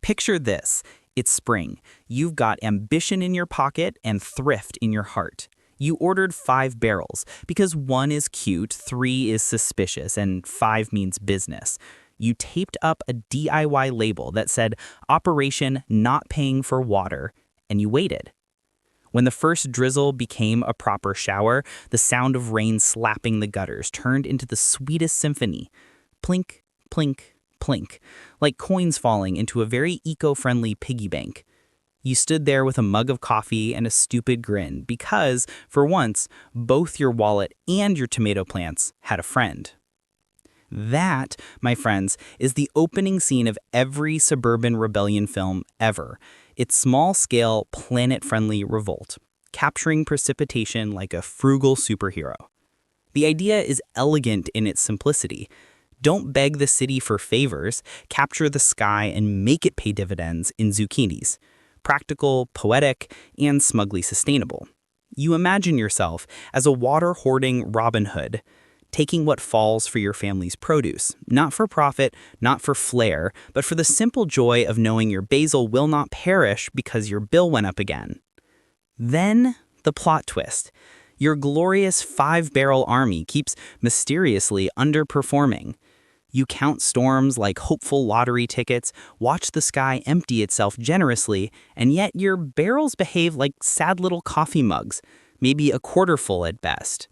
Picture this. It's spring. You've got ambition in your pocket and thrift in your heart. You ordered 5 barrels because 1 is cute, 3 is suspicious, and 5 means business. You taped up a DIY label that said, Operation Not Paying for Water, and you waited. When the first drizzle became a proper shower, the sound of rain slapping the gutters turned into the sweetest symphony. Plink, plink, plink, like coins falling into a very eco-friendly piggy bank. You stood there with a mug of coffee and a stupid grin because, for once, both your wallet and your tomato plants had a friend. That, my friends, is the opening scene of every suburban rebellion film ever. It's small-scale, planet-friendly revolt, capturing precipitation like a frugal superhero. The idea is elegant in its simplicity. Don't beg the city for favors, capture the sky and make it pay dividends in zucchinis. Practical, poetic, and smugly sustainable. You imagine yourself as a water-hoarding Robin Hood, taking what falls for your family's produce, not for profit, not for flair, but for the simple joy of knowing your basil will not perish because your bill went up again. Then, the plot twist. Your glorious 5-barrel army keeps mysteriously underperforming. You count storms like hopeful lottery tickets, watch the sky empty itself generously, and yet your barrels behave like sad little coffee mugs, maybe a quarter full at best.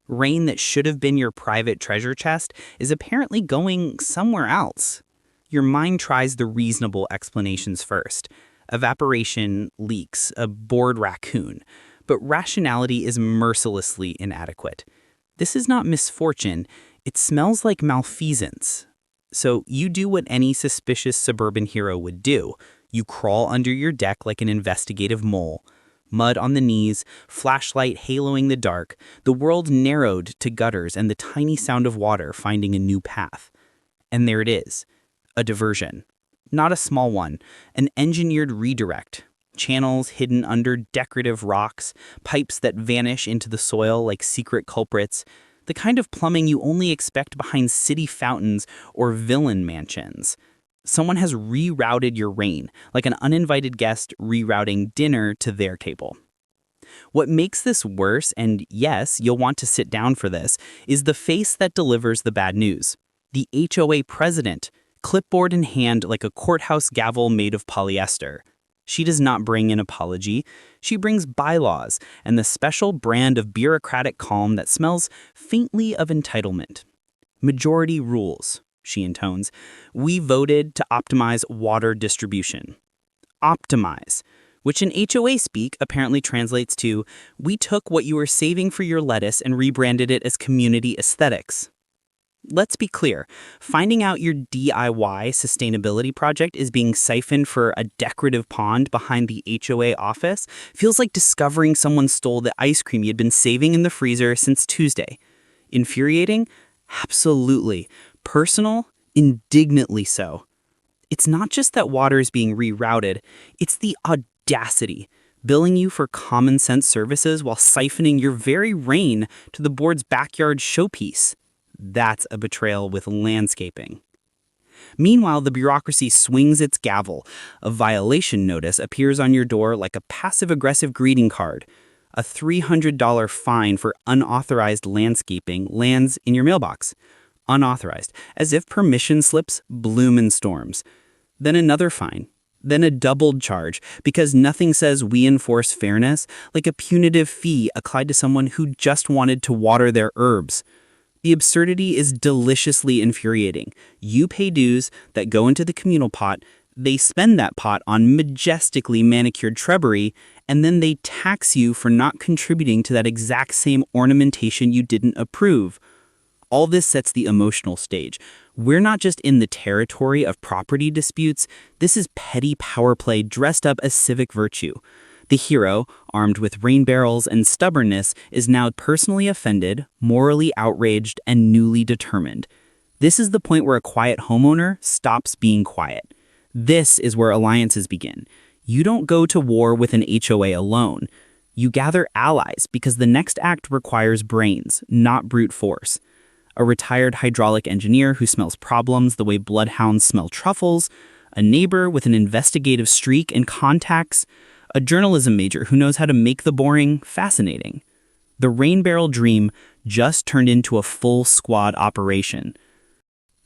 Rain that should have been your private treasure chest is apparently going somewhere else. Your mind tries the reasonable explanations first. Evaporation, leaks, a bored raccoon. But rationality is mercilessly inadequate. This is not misfortune. It smells like malfeasance. So you do what any suspicious suburban hero would do. You crawl under your deck like an investigative mole. Mud on the knees, flashlight haloing the dark, the world narrowed to gutters and the tiny sound of water finding a new path. And there it is, a diversion. Not a small one, an engineered redirect. Channels hidden under decorative rocks, pipes that vanish into the soil like secret culprits, the kind of plumbing you only expect behind city fountains or villain mansions. Someone has rerouted your rain, like an uninvited guest rerouting dinner to their table. What makes this worse, and yes, you'll want to sit down for this, is the face that delivers the bad news. The HOA president, clipboard in hand like a courthouse gavel made of polyester. She does not bring an apology. She brings bylaws and the special brand of bureaucratic calm that smells faintly of entitlement. Majority rules, she intones. We voted to optimize water distribution. Optimize, which in HOA speak apparently translates to, we took what you were saving for your lettuce and rebranded it as community aesthetics. Let's be clear, finding out your DIY sustainability project is being siphoned for a decorative pond behind the HOA office feels like discovering someone stole the ice cream you'd been saving in the freezer since Tuesday. Infuriating? Absolutely. Personal? Indignantly so. It's not just that water is being rerouted, it's the audacity, billing you for common sense services while siphoning your very rain to the board's backyard showpiece. That's a betrayal with landscaping. Meanwhile, the bureaucracy swings its gavel. A violation notice appears on your door like a passive-aggressive greeting card. A $300 fine for unauthorized landscaping lands in your mailbox. Unauthorized, as if permission slips bloom in storms. Then another fine. Then a doubled charge, because nothing says we enforce fairness like a punitive fee applied to someone who just wanted to water their herbs. The absurdity is deliciously infuriating. You pay dues that go into the communal pot, they spend that pot on majestically manicured shrubbery, and then they tax you for not contributing to that exact same ornamentation you didn't approve. All this sets the emotional stage. We're not just in the territory of property disputes, this is petty power play dressed up as civic virtue. The hero, armed with rain barrels and stubbornness, is now personally offended, morally outraged, and newly determined. This is the point where a quiet homeowner stops being quiet. This is where alliances begin. You don't go to war with an HOA alone. You gather allies because the next act requires brains, not brute force. A retired hydraulic engineer who smells problems the way bloodhounds smell truffles, a neighbor with an investigative streak and contacts, a journalism major who knows how to make the boring fascinating. The rain barrel dream just turned into a full squad operation.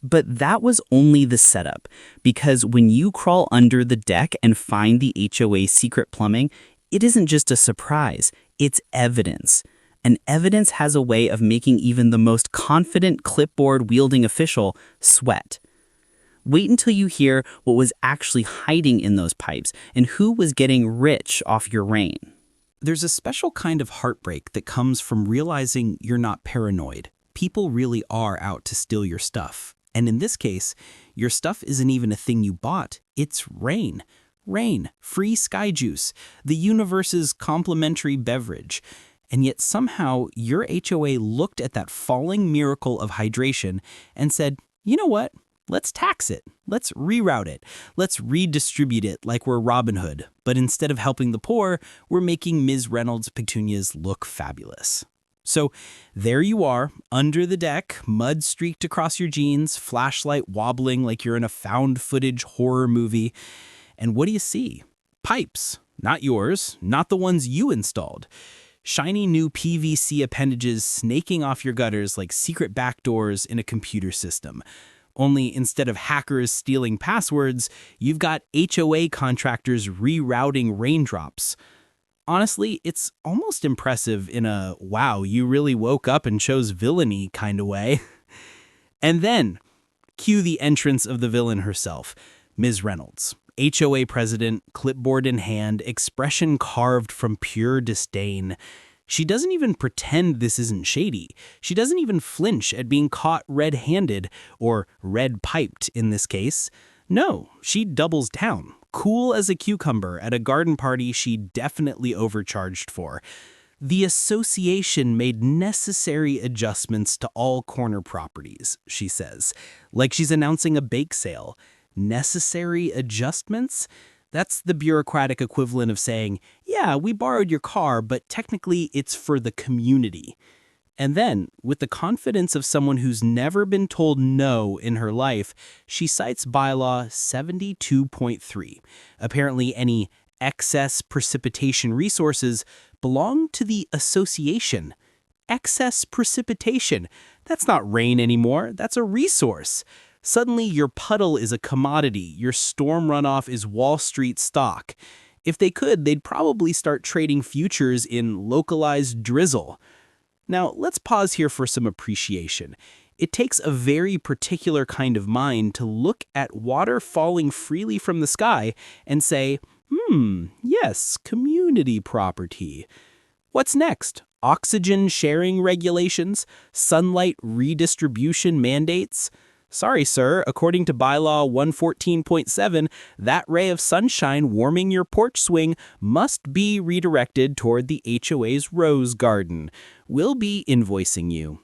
But that was only the setup, because when you crawl under the deck and find the HOA's secret plumbing, it isn't just a surprise, it's evidence. And evidence has a way of making even the most confident clipboard-wielding official sweat. Wait until you hear what was actually hiding in those pipes and who was getting rich off your rain. There's a special kind of heartbreak that comes from realizing you're not paranoid. People really are out to steal your stuff. And in this case, your stuff isn't even a thing you bought, it's rain. Rain, free sky juice, the universe's complimentary beverage. And yet somehow your HOA looked at that falling miracle of hydration and said, you know what? Let's tax it. Let's reroute it. Let's redistribute it like we're Robin Hood. But instead of helping the poor, we're making Ms. Reynolds' petunias look fabulous. So there you are, under the deck, mud streaked across your jeans, flashlight wobbling like you're in a found footage horror movie. And what do you see? Pipes. Not yours, not the ones you installed. Shiny new PVC appendages snaking off your gutters like secret backdoors in a computer system. Only instead of hackers stealing passwords, you've got HOA contractors rerouting raindrops. Honestly, it's almost impressive in a, wow, you really woke up and chose villainy kind of way. And then, cue the entrance of the villain herself, Ms. Reynolds. HOA president, clipboard in hand, expression carved from pure disdain. She doesn't even pretend this isn't shady. She doesn't even flinch at being caught red-handed, or red-piped in this case. No, she doubles down, cool as a cucumber at a garden party she definitely overcharged for. The association made necessary adjustments to all corner properties, she says, like she's announcing a bake sale. Necessary adjustments? That's the bureaucratic equivalent of saying, yeah, we borrowed your car, but technically it's for the community. And then, with the confidence of someone who's never been told no in her life, she cites bylaw 72.3. Apparently, any excess precipitation resources belong to the association. Excess precipitation. That's not rain anymore, that's a resource. Suddenly, your puddle is a commodity, your storm runoff is Wall Street stock. If they could, they'd probably start trading futures in localized drizzle. Now, let's pause here for some appreciation. It takes a very particular kind of mind to look at water falling freely from the sky and say, yes, community property. What's next? Oxygen sharing regulations? Sunlight redistribution mandates? Sorry, sir, according to bylaw 114.7, that ray of sunshine warming your porch swing must be redirected toward the HOA's rose garden. We'll be invoicing you.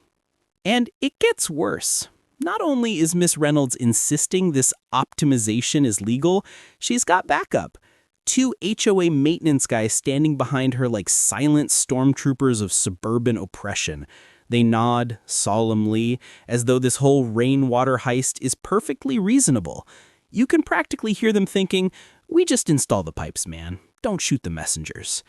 And it gets worse. Not only is Miss Reynolds insisting this optimization is legal, she's got backup. 2 HOA maintenance guys standing behind her like silent stormtroopers of suburban oppression. They nod solemnly, as though this whole rainwater heist is perfectly reasonable. You can practically hear them thinking, we just install the pipes, man. Don't shoot the messengers.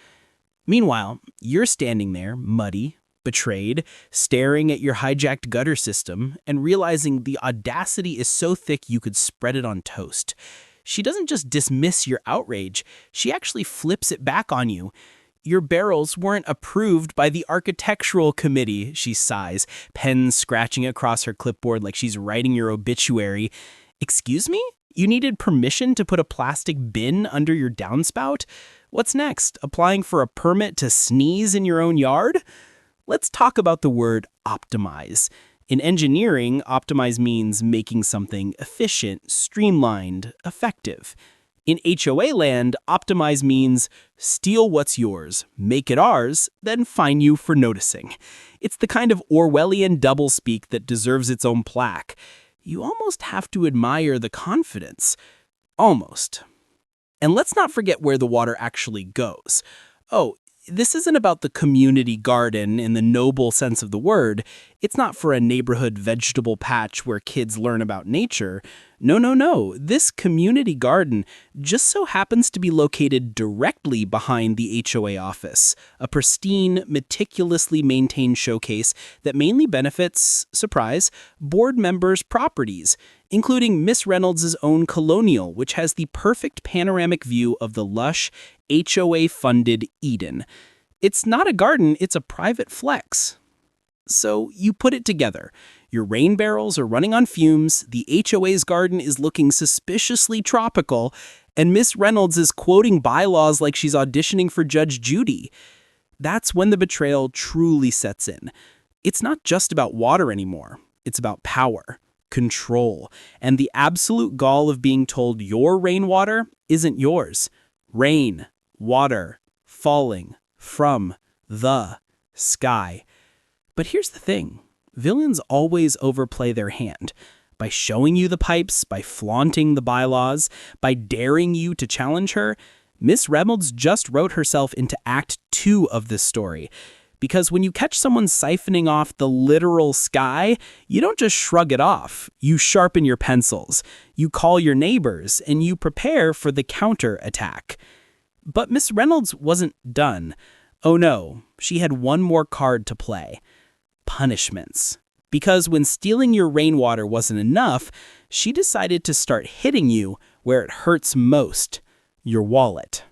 Meanwhile, you're standing there, muddy, betrayed, staring at your hijacked gutter system, and realizing the audacity is so thick you could spread it on toast. She doesn't just dismiss your outrage, she actually flips it back on you. Your barrels weren't approved by the architectural committee, she sighs, pen scratching across her clipboard like she's writing your obituary. Excuse me? You needed permission to put a plastic bin under your downspout? What's next? Applying for a permit to sneeze in your own yard? Let's talk about the word optimize. In engineering, optimize means making something efficient, streamlined, effective. In HOA land, optimize means steal what's yours, make it ours, then fine you for noticing. It's the kind of Orwellian doublespeak that deserves its own plaque. You almost have to admire the confidence. Almost. And let's not forget where the water actually goes. Oh, this isn't about the community garden in the noble sense of the word. It's not for a neighborhood vegetable patch where kids learn about nature. No, no, no. This community garden just so happens to be located directly behind the HOA office, a pristine, meticulously maintained showcase that mainly benefits, surprise, board members' properties, including Miss Reynolds' own Colonial, which has the perfect panoramic view of the lush, HOA-funded Eden. It's not a garden, it's a private flex. So you put it together. Your rain barrels are running on fumes, the HOA's garden is looking suspiciously tropical, and Miss Reynolds is quoting bylaws like she's auditioning for Judge Judy. That's when the betrayal truly sets in. It's not just about water anymore. It's about power, control, and the absolute gall of being told your rainwater isn't yours. Rain, water, falling from the sky. But here's the thing. Villains always overplay their hand. By showing you the pipes, by flaunting the bylaws, by daring you to challenge her, Miss Reynolds just wrote herself into Act 2 of this story. Because when you catch someone siphoning off the literal sky, you don't just shrug it off. You sharpen your pencils, you call your neighbors, and you prepare for the counterattack. But Miss Reynolds wasn't done. Oh no, she had one more card to play. Punishments. Because when stealing your rainwater wasn't enough, she decided to start hitting you where it hurts most, your wallet.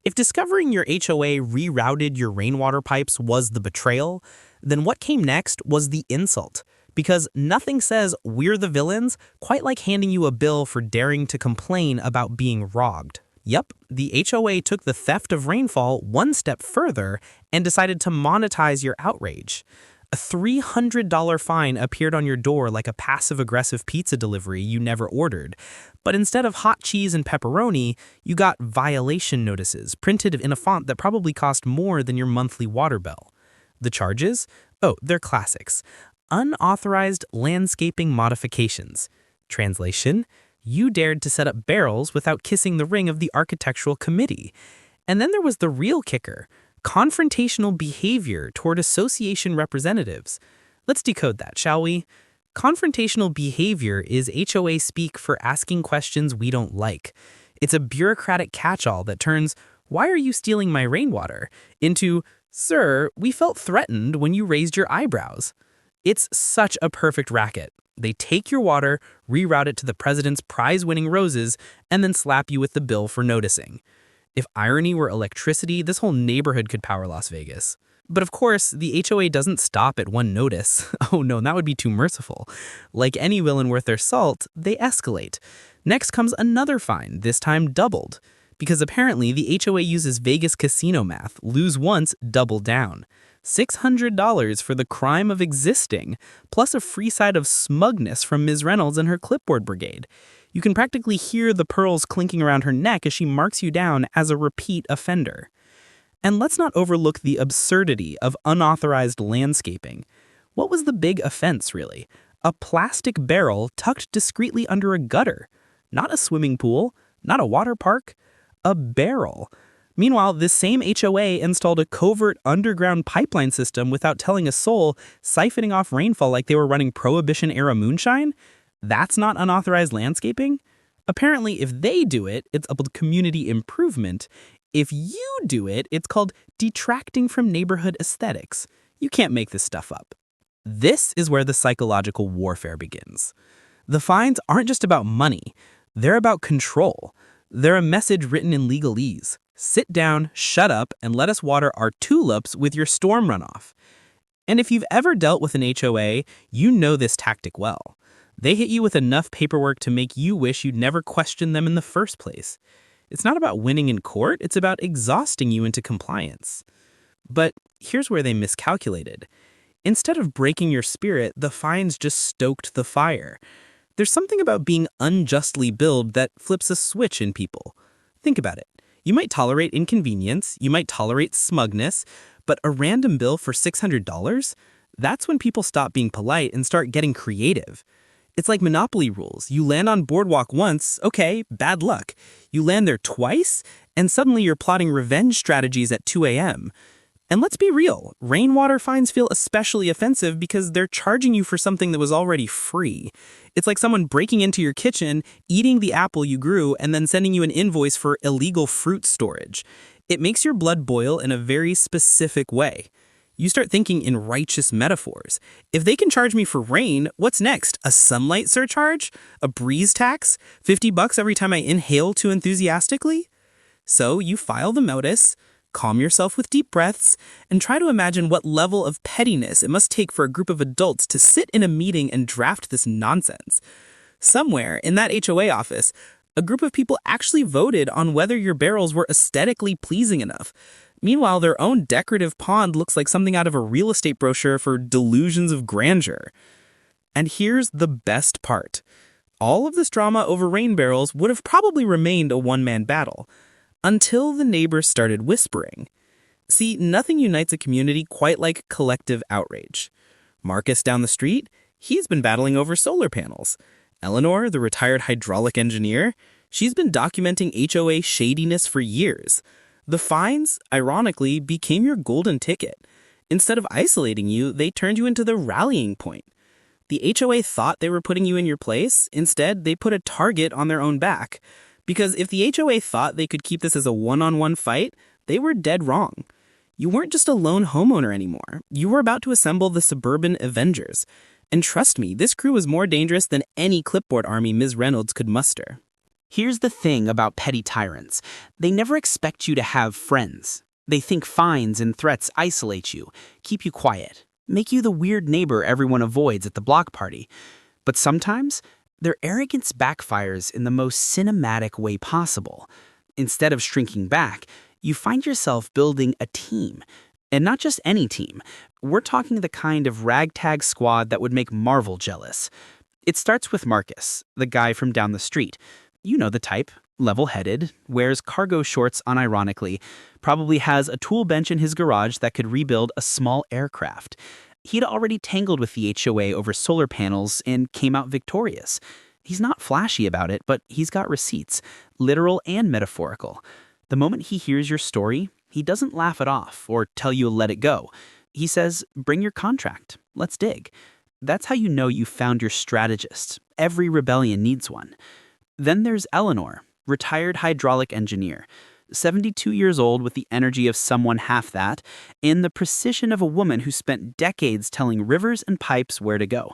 If discovering your HOA rerouted your rainwater pipes was the betrayal, then what came next was the insult. Because nothing says we're the villains quite like handing you a bill for daring to complain about being robbed. Yep, the HOA took the theft of rainfall one step further and decided to monetize your outrage. A $300 fine appeared on your door like a passive-aggressive pizza delivery you never ordered. But instead of hot cheese and pepperoni, you got violation notices printed in a font that probably cost more than your monthly water bill. The charges? Oh, they're classics. Unauthorized landscaping modifications. Translation: you dared to set up barrels without kissing the ring of the architectural committee. And then there was the real kicker: confrontational behavior toward association representatives. Let's decode that, shall we? Confrontational behavior is HOA speak for asking questions we don't like. It's a bureaucratic catch-all that turns, "Why are you stealing my rainwater?" into, "Sir, we felt threatened when you raised your eyebrows." It's such a perfect racket. They take your water, reroute it to the president's prize-winning roses, and then slap you with the bill for noticing. If irony were electricity, this whole neighborhood could power Las Vegas. But of course, the HOA doesn't stop at one notice. Oh no, that would be too merciful. Like any villain worth their salt, they escalate. Next comes another fine, this time doubled. Because apparently the HOA uses Vegas casino math, lose once, double down. $600 for the crime of existing, plus a free side of smugness from Ms. Reynolds and her clipboard brigade. You can practically hear the pearls clinking around her neck as she marks you down as a repeat offender. And let's not overlook the absurdity of unauthorized landscaping. What was the big offense, really? A plastic barrel tucked discreetly under a gutter. Not a swimming pool, not a water park, a barrel. Meanwhile, this same HOA installed a covert underground pipeline system without telling a soul, siphoning off rainfall like they were running Prohibition-era moonshine? That's not unauthorized landscaping? Apparently, if they do it, it's called community improvement. If you do it, it's called detracting from neighborhood aesthetics. You can't make this stuff up. This is where the psychological warfare begins. The fines aren't just about money. They're about control. They're a message written in legalese. Sit down, shut up, and let us water our tulips with your storm runoff. And if you've ever dealt with an HOA, you know this tactic well. They hit you with enough paperwork to make you wish you'd never questioned them in the first place. It's not about winning in court, it's about exhausting you into compliance. But here's where they miscalculated. Instead of breaking your spirit, the fines just stoked the fire. There's something about being unjustly billed that flips a switch in people. Think about it. You might tolerate inconvenience, you might tolerate smugness, but a random bill for $600? That's when people stop being polite and start getting creative. It's like Monopoly rules. You land on Boardwalk once, okay, bad luck. You land there twice, and suddenly you're plotting revenge strategies at 2 a.m. And let's be real, rainwater fines feel especially offensive because they're charging you for something that was already free. It's like someone breaking into your kitchen, eating the apple you grew, and then sending you an invoice for illegal fruit storage. It makes your blood boil in a very specific way. You start thinking in righteous metaphors. If they can charge me for rain, what's next? A sunlight surcharge? A breeze tax? $50 every time I inhale too enthusiastically? So you file the notice, calm yourself with deep breaths, and try to imagine what level of pettiness it must take for a group of adults to sit in a meeting and draft this nonsense. Somewhere in that HOA office, a group of people actually voted on whether your barrels were aesthetically pleasing enough. Meanwhile, their own decorative pond looks like something out of a real estate brochure for delusions of grandeur. And here's the best part. All of this drama over rain barrels would have probably remained a one-man battle, until the neighbors started whispering. See, nothing unites a community quite like collective outrage. Marcus down the street, he's been battling over solar panels. Eleanor, the retired hydraulic engineer, she's been documenting HOA shadiness for years. The fines, ironically, became your golden ticket. Instead of isolating you, they turned you into the rallying point. The HOA thought they were putting you in your place. Instead, they put a target on their own back. Because if the HOA thought they could keep this as a one-on-one fight, they were dead wrong. You weren't just a lone homeowner anymore. You were about to assemble the suburban Avengers. And trust me, this crew was more dangerous than any clipboard army Ms. Reynolds could muster. Here's the thing about petty tyrants. They never expect you to have friends. They think fines and threats isolate you, keep you quiet, make you the weird neighbor everyone avoids at the block party. But sometimes, their arrogance backfires in the most cinematic way possible. Instead of shrinking back, you find yourself building a team. And not just any team. We're talking the kind of ragtag squad that would make Marvel jealous. It starts with Marcus, the guy from down the street. You know the type, level-headed, wears cargo shorts unironically, probably has a tool bench in his garage that could rebuild a small aircraft. He'd already tangled with the HOA over solar panels and came out victorious. He's not flashy about it, but he's got receipts, literal and metaphorical. The moment he hears your story, he doesn't laugh it off or tell you to let it go. He says, bring your contract, let's dig. That's how you know you found your strategist. Every rebellion needs one. Then there's Eleanor, retired hydraulic engineer, 72 years old with the energy of someone half that, and the precision of a woman who spent decades telling rivers and pipes where to go.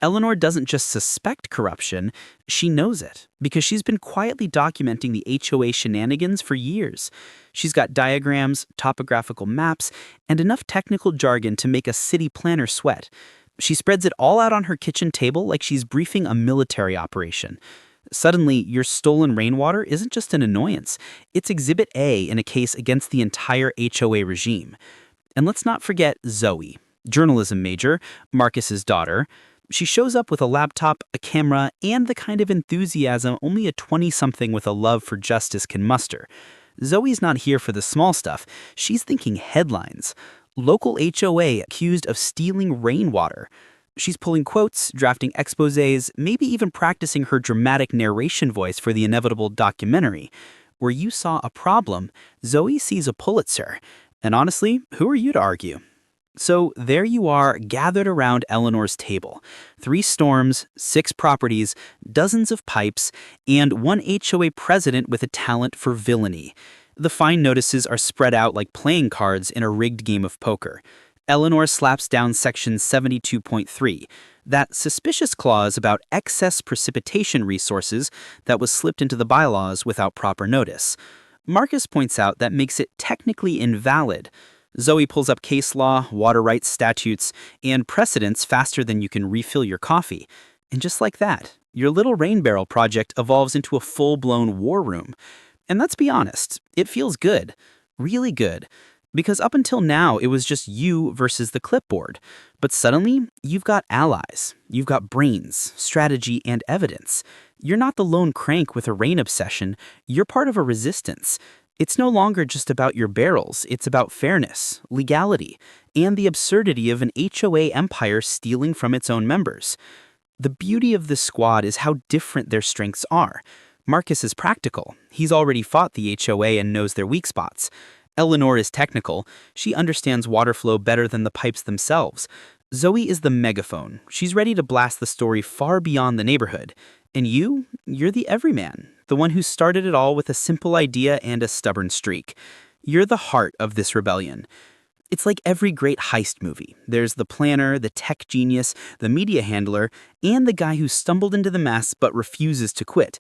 Eleanor doesn't just suspect corruption, she knows it, because she's been quietly documenting the HOA shenanigans for years. She's got diagrams, topographical maps, and enough technical jargon to make a city planner sweat. She spreads it all out on her kitchen table like she's briefing a military operation. Suddenly, your stolen rainwater isn't just an annoyance. It's Exhibit A in a case against the entire HOA regime. And let's not forget Zoe, journalism major, Marcus's daughter. She shows up with a laptop, a camera, and the kind of enthusiasm only a 20-something with a love for justice can muster. Zoe's not here for the small stuff. She's thinking headlines. Local HOA accused of stealing rainwater. She's pulling quotes, drafting exposés, maybe even practicing her dramatic narration voice for the inevitable documentary. Where you saw a problem, Zoe sees a Pulitzer. And honestly, who are you to argue? So there you are, gathered around Eleanor's table. 3 storms, 6 properties, dozens of pipes, and one HOA president with a talent for villainy. The fine notices are spread out like playing cards in a rigged game of poker. Eleanor slaps down Section 72.3, that suspicious clause about excess precipitation resources that was slipped into the bylaws without proper notice. Marcus points out that makes it technically invalid. Zoe pulls up case law, water rights statutes, and precedents faster than you can refill your coffee. And just like that, your little rain barrel project evolves into a full-blown war room. And let's be honest, it feels good. Really good. Because up until now, it was just you versus the clipboard. But suddenly, you've got allies. You've got brains, strategy, and evidence. You're not the lone crank with a rain obsession. You're part of a resistance. It's no longer just about your barrels. It's about fairness, legality, and the absurdity of an HOA empire stealing from its own members. The beauty of this squad is how different their strengths are. Marcus is practical. He's already fought the HOA and knows their weak spots. Eleanor is technical. She understands water flow better than the pipes themselves. Zoe is the megaphone. She's ready to blast the story far beyond the neighborhood. And you're the everyman, the one who started it all with a simple idea and a stubborn streak. You're the heart of this rebellion. It's like every great heist movie. There's the planner, the tech genius, the media handler, and the guy who stumbled into the mess but refuses to quit.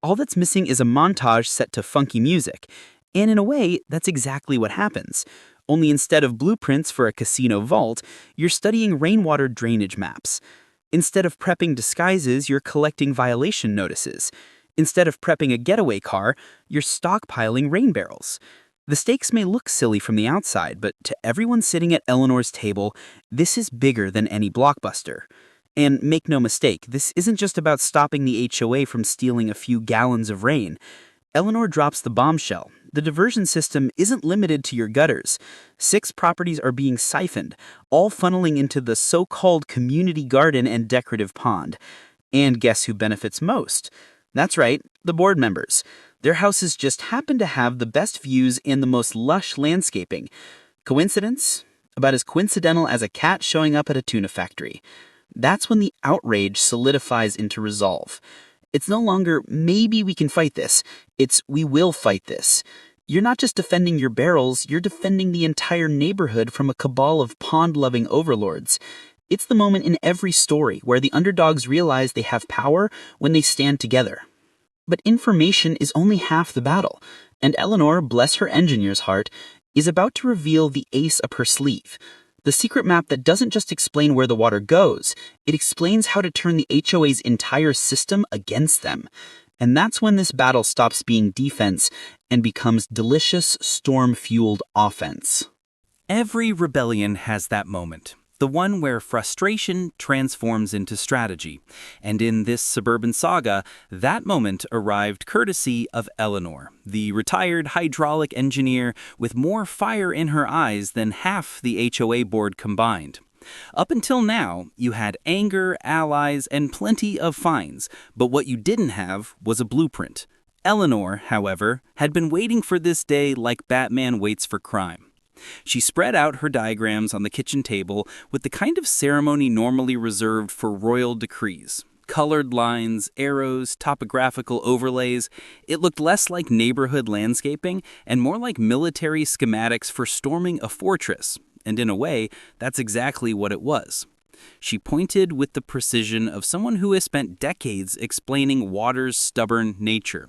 All that's missing is a montage set to funky music. And in a way, that's exactly what happens. Only instead of blueprints for a casino vault, you're studying rainwater drainage maps. Instead of prepping disguises, you're collecting violation notices. Instead of prepping a getaway car, you're stockpiling rain barrels. The stakes may look silly from the outside, but to everyone sitting at Eleanor's table, this is bigger than any blockbuster. And make no mistake, this isn't just about stopping the HOA from stealing a few gallons of rain. Eleanor drops the bombshell. The diversion system isn't limited to your gutters. 6 properties are being siphoned, all funneling into the so-called community garden and decorative pond. And guess who benefits most? That's right, the board members. Their houses just happen to have the best views and the most lush landscaping. Coincidence? About as coincidental as a cat showing up at a tuna factory. That's when the outrage solidifies into resolve. It's no longer, maybe we can fight this. It's, we will fight this. You're not just defending your barrels, you're defending the entire neighborhood from a cabal of pond-loving overlords. It's the moment in every story where the underdogs realize they have power when they stand together. But information is only half the battle, and Eleanor, bless her engineer's heart, is about to reveal the ace up her sleeve. The secret map that doesn't just explain where the water goes, it explains how to turn the HOA's entire system against them. And that's when this battle stops being defense and becomes delicious, storm-fueled offense. Every rebellion has that moment. The one where frustration transforms into strategy. And in this suburban saga, that moment arrived courtesy of Eleanor, the retired hydraulic engineer with more fire in her eyes than half the HOA board combined. Up until now, you had anger, allies, and plenty of fines, but what you didn't have was a blueprint. Eleanor, however, had been waiting for this day like Batman waits for crime. She spread out her diagrams on the kitchen table with the kind of ceremony normally reserved for royal decrees. Colored lines, arrows, topographical overlays. It looked less like neighborhood landscaping and more like military schematics for storming a fortress. And in a way, that's exactly what it was. She pointed with the precision of someone who has spent decades explaining water's stubborn nature.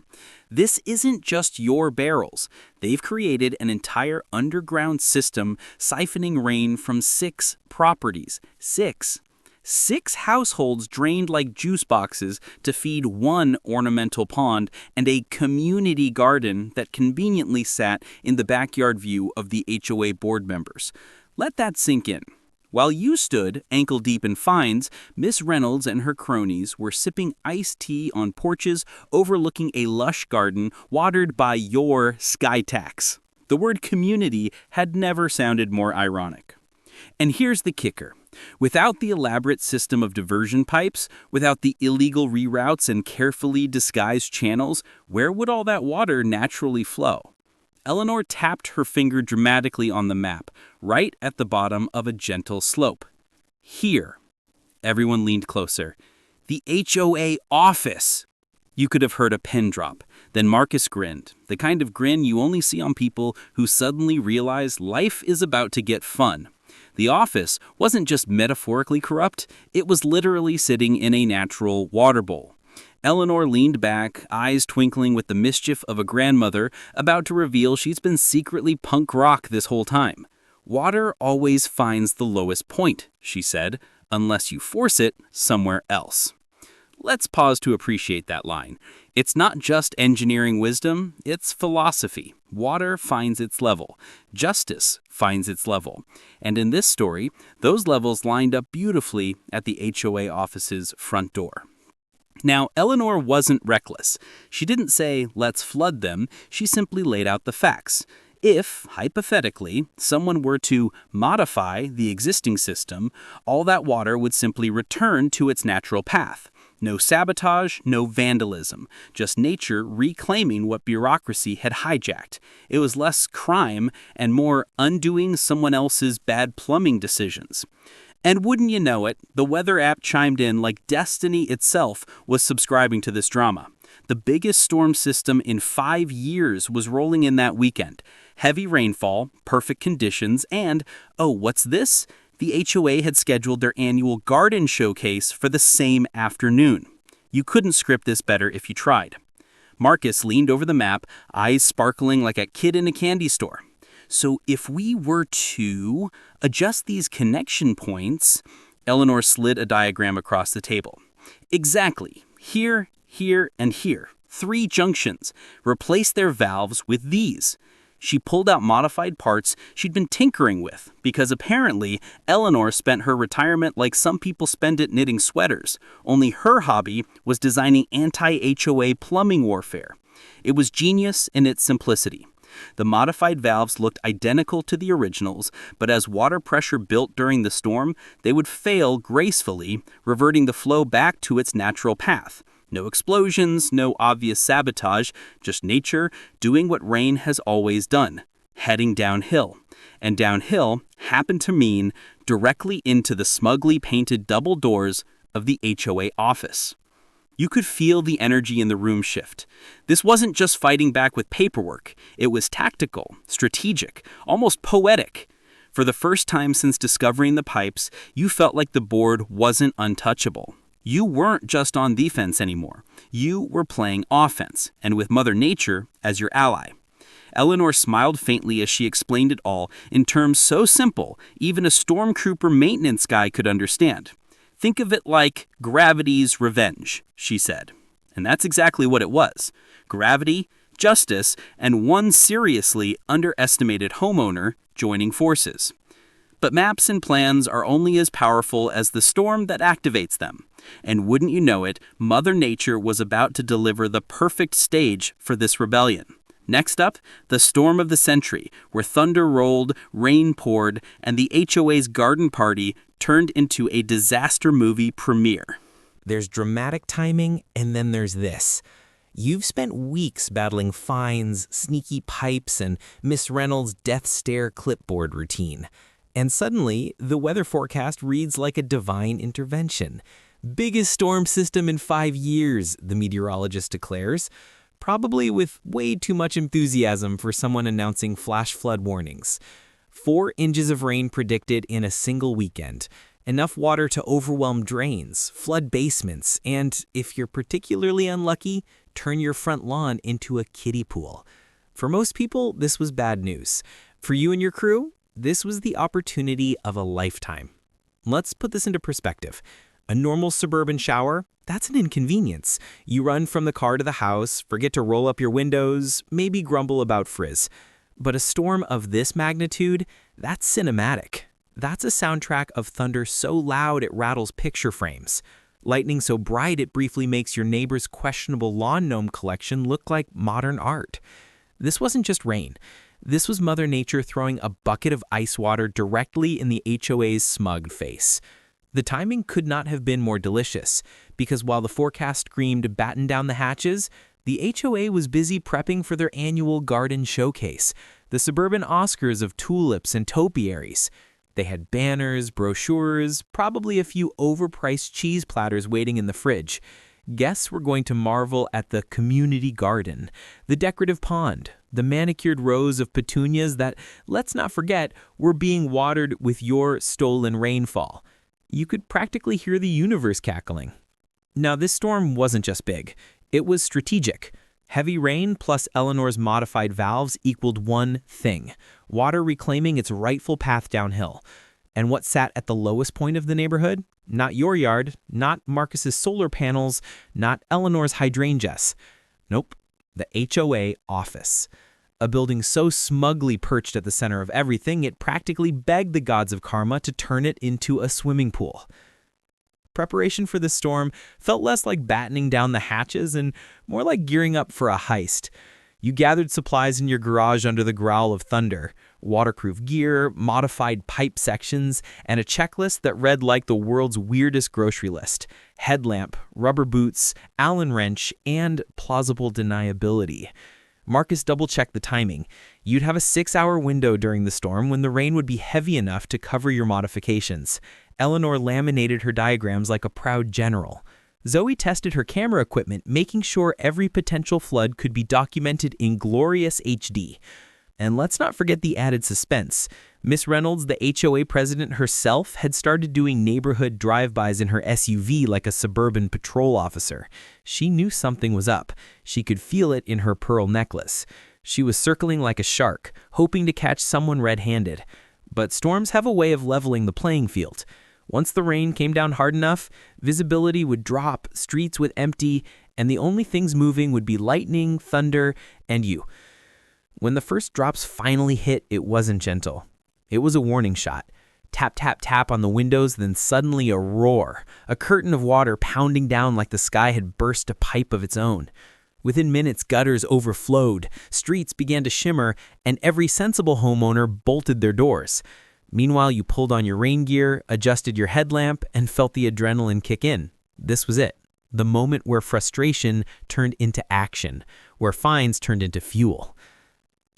This isn't just your barrels. They've created an entire underground system siphoning rain from 6 properties. 6. 6 households drained like juice boxes to feed 1 ornamental pond and a community garden that conveniently sat in the backyard view of the HOA board members. Let that sink in. While you stood, ankle-deep in fines, Miss Reynolds and her cronies were sipping iced tea on porches overlooking a lush garden watered by your sky tax. The word community had never sounded more ironic. And here's the kicker. Without the elaborate system of diversion pipes, without the illegal reroutes and carefully disguised channels, where would all that water naturally flow? Eleanor tapped her finger dramatically on the map, right at the bottom of a gentle slope. Here. Everyone leaned closer. The HOA office! You could have heard a pin drop. Then Marcus grinned, the kind of grin you only see on people who suddenly realize life is about to get fun. The office wasn't just metaphorically corrupt, it was literally sitting in a natural water bowl. Eleanor leaned back, eyes twinkling with the mischief of a grandmother about to reveal she's been secretly punk rock this whole time. Water always finds the lowest point, she said, unless you force it somewhere else. Let's pause to appreciate that line. It's not just engineering wisdom, it's philosophy. Water finds its level. Justice finds its level. And in this story, those levels lined up beautifully at the HOA office's front door. Now, Eleanor wasn't reckless. She didn't say, let's flood them. She simply laid out the facts. If, hypothetically, someone were to modify the existing system, all that water would simply return to its natural path. No sabotage, no vandalism, just nature reclaiming what bureaucracy had hijacked. It was less crime and more undoing someone else's bad plumbing decisions. And wouldn't you know it, the weather app chimed in like destiny itself was subscribing to this drama. The biggest storm system in 5 years was rolling in that weekend. Heavy rainfall, perfect conditions, and, oh, what's this? The HOA had scheduled their annual garden showcase for the same afternoon. You couldn't script this better if you tried. Marcus leaned over the map, eyes sparkling like a kid in a candy store. So if we were to adjust these connection points, Eleanor slid a diagram across the table. Exactly. Here, here, and here. 3 junctions. Replace their valves with these. She pulled out modified parts she'd been tinkering with, because apparently Eleanor spent her retirement like some people spend it knitting sweaters, only her hobby was designing anti-HOA plumbing warfare. It was genius in its simplicity. The modified valves looked identical to the originals, but as water pressure built during the storm, they would fail gracefully, reverting the flow back to its natural path. No explosions, no obvious sabotage, just nature doing what rain has always done, heading downhill. And downhill happened to mean directly into the smugly painted double doors of the HOA office. You could feel the energy in the room shift. This wasn't just fighting back with paperwork. It was tactical, strategic, almost poetic. For the first time since discovering the pipes, you felt like the board wasn't untouchable. You weren't just on defense anymore. You were playing offense, and with Mother Nature as your ally. Eleanor smiled faintly as she explained it all in terms so simple, even a stormtrooper maintenance guy could understand. Think of it like gravity's revenge, she said. And that's exactly what it was. Gravity, justice, and one seriously underestimated homeowner joining forces. But maps and plans are only as powerful as the storm that activates them. And wouldn't you know it, Mother Nature was about to deliver the perfect stage for this rebellion. Next up, the storm of the century, where thunder rolled, rain poured, and the HOA's garden party turned into a disaster movie premiere. There's dramatic timing, and then there's this. You've spent weeks battling fines, sneaky pipes, and Miss Reynolds' death stare clipboard routine. And suddenly, the weather forecast reads like a divine intervention. Biggest storm system in 5 years, the meteorologist declares, probably with way too much enthusiasm for someone announcing flash flood warnings. 4 inches of rain predicted in a single weekend. Enough water to overwhelm drains, flood basements, and, if you're particularly unlucky, turn your front lawn into a kiddie pool. For most people, this was bad news. For you and your crew, this was the opportunity of a lifetime. Let's put this into perspective. A normal suburban shower, that's an inconvenience. You run from the car to the house, forget to roll up your windows, maybe grumble about frizz. But a storm of this magnitude, that's cinematic. That's a soundtrack of thunder so loud it rattles picture frames. Lightning so bright it briefly makes your neighbor's questionable lawn gnome collection look like modern art. This wasn't just rain. This was Mother Nature throwing a bucket of ice water directly in the HOA's smug face. The timing could not have been more delicious, because while the forecast screamed batten down the hatches, the HOA was busy prepping for their annual garden showcase, the suburban Oscars of tulips and topiaries. They had banners, brochures, probably a few overpriced cheese platters waiting in the fridge. Guests were going to marvel at the community garden, the decorative pond, the manicured rows of petunias that, let's not forget, were being watered with your stolen rainfall. You could practically hear the universe cackling. Now, this storm wasn't just big. It was strategic. Heavy rain plus Eleanor's modified valves equaled one thing: water reclaiming its rightful path downhill. And what sat at the lowest point of the neighborhood? Not your yard, not Marcus's solar panels, not Eleanor's hydrangeas. Nope, the HOA office. A building so smugly perched at the center of everything, it practically begged the gods of karma to turn it into a swimming pool. Preparation for the storm felt less like battening down the hatches and more like gearing up for a heist. You gathered supplies in your garage under the growl of thunder, waterproof gear, modified pipe sections, and a checklist that read like the world's weirdest grocery list: headlamp, rubber boots, Allen wrench, and plausible deniability. Marcus double-checked the timing. You'd have a 6-hour window during the storm when the rain would be heavy enough to cover your modifications. Eleanor laminated her diagrams like a proud general. Zoe tested her camera equipment, making sure every potential flood could be documented in glorious HD. And let's not forget the added suspense. Miss Reynolds, the HOA president herself, had started doing neighborhood drive-bys in her SUV like a suburban patrol officer. She knew something was up. She could feel it in her pearl necklace. She was circling like a shark, hoping to catch someone red-handed. But storms have a way of leveling the playing field. Once the rain came down hard enough, visibility would drop, streets would empty, and the only things moving would be lightning, thunder, and you. When the first drops finally hit, it wasn't gentle. It was a warning shot. Tap, tap, tap on the windows, then suddenly a roar. A curtain of water pounding down like the sky had burst a pipe of its own. Within minutes, gutters overflowed, streets began to shimmer, and every sensible homeowner bolted their doors. Meanwhile, you pulled on your rain gear, adjusted your headlamp, and felt the adrenaline kick in. This was it. The moment where frustration turned into action, where fines turned into fuel.